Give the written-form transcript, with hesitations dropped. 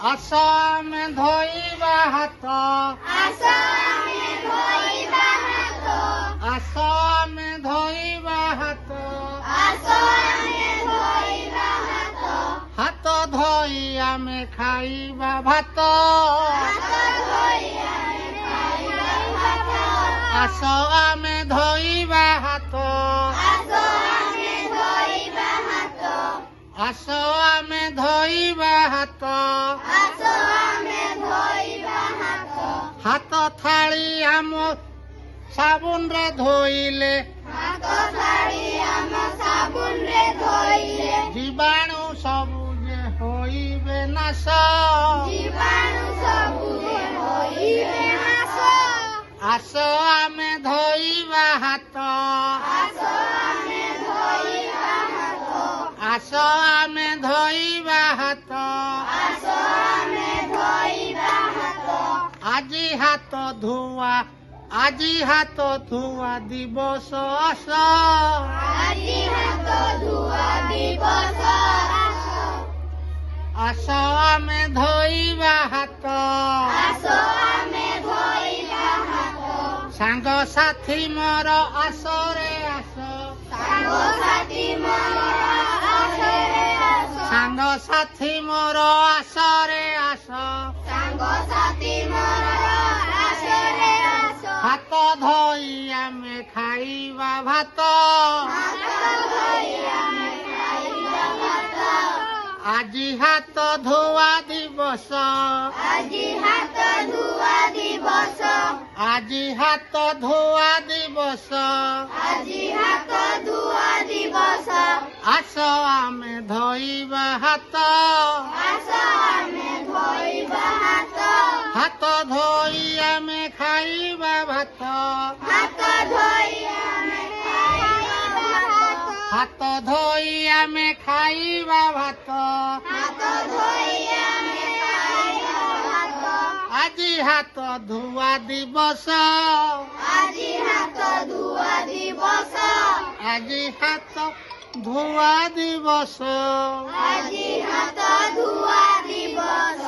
ଆସ ଆମେ ଧୋଇବା ହାତ ଆସ ଆମେ ଧୋଇବା ହାତ ଆସ ଆମେ ଧୋଇବା ହାତ ଆସ ଆମେ ଧୋଇବା ହାତ ହାତ ଧୋଇ ଆମେ ଖାଇବା ଭାତ ହାତ ଧୋଇ ଆମେ ଖାଇବା ଭାତ ଆସ ଆମେ ଧୋଇବା ହାତ ଆସ ଆମେ ଧୋଇବା ହାତ ଆସ ଆମେ ଧୋଇବା ହାତ ଆସ ଆମେ ଧୋଇବା ହାତ ହାତ ଥାଳି ଆମ ସାବୁନରେ ଧୋଇଲେ ହାତ ଥାଳି ଆମ ସାବୁନରେ ଧୋଇଲେ ଜୀବାଣୁ ସବୁ ଯେ ହୋଇବେ ନାଶ ଜୀବାଣୁ ସବୁ ହୋଇବେ ନାଶ ଆସ ଆମେ ଧୋଇବା ହାତ ଆସ ଆମେ ଧୋଇବା ହାତ ଆସ ଆମେ ଧୋଇବା ହାତ ଆସ ଆମେ ଧୋଇବା ହାତ ଆଜି ହାତ ଧୁଆ ଦିବସ ଆସ ଆଜି ହାତ ଧୁଆ ଦିବସ ଆସ ଆମେ ଧୋଇବା ହାତ ଆସ ଆମେ ଧୋଇବା ହାତ ସାଙ୍ଗସାଥି ମୋର ଆସରେ ଆସ ସାଙ୍ଗସାଥି ମୋର ଆସରେ ଆସ ସାଙ୍ଗସାଥି ମୋର ଆସରେ ଆସ ସାଙ୍ଗସାଥି ମୋର ଆସରେ ଆସ ହାତ ଧୋଇ ଆମେ ଖାଇବା ଭାତ ହାତ ଧୋଇ ଆମେ ଖାଇବା ଭାତ ଆଜି ହାତ ଧୁଆ ଦିବସ ଆଜି ହାତ ଧୁଆ ଦିବସ ଆଜି ହାତ ଧୁଆ ଦିବସ ଆଜି ହାତ ଧୁଆ ଦିବସ ଆସ ଆମେ ଧୋଇବା ହାତ ଆସ ଆମେ ଧୋଇବା ହାତ ହାତ ଧୋଇ ଆମେ ଖାଇବା ଭାତ ହାତ ଧୋଇ ଆମେ ଖାଇବା ଭାତ ହାତ ଧୋଇ ଆମେ ଖାଇବା ଭାତ ହାତ ଧୋଇ ଆମେ ଖାଇବା ଭାତ ଆଜି ହାତ ଧୁଆ ଦିବସ ଆଜି ହାତ ଧୁଆ ଦିବସ ଆଜି ହାତ ଧୁଆ ଦିବସ ଆଜି ହାତ ଧୁଆ ଦିବସ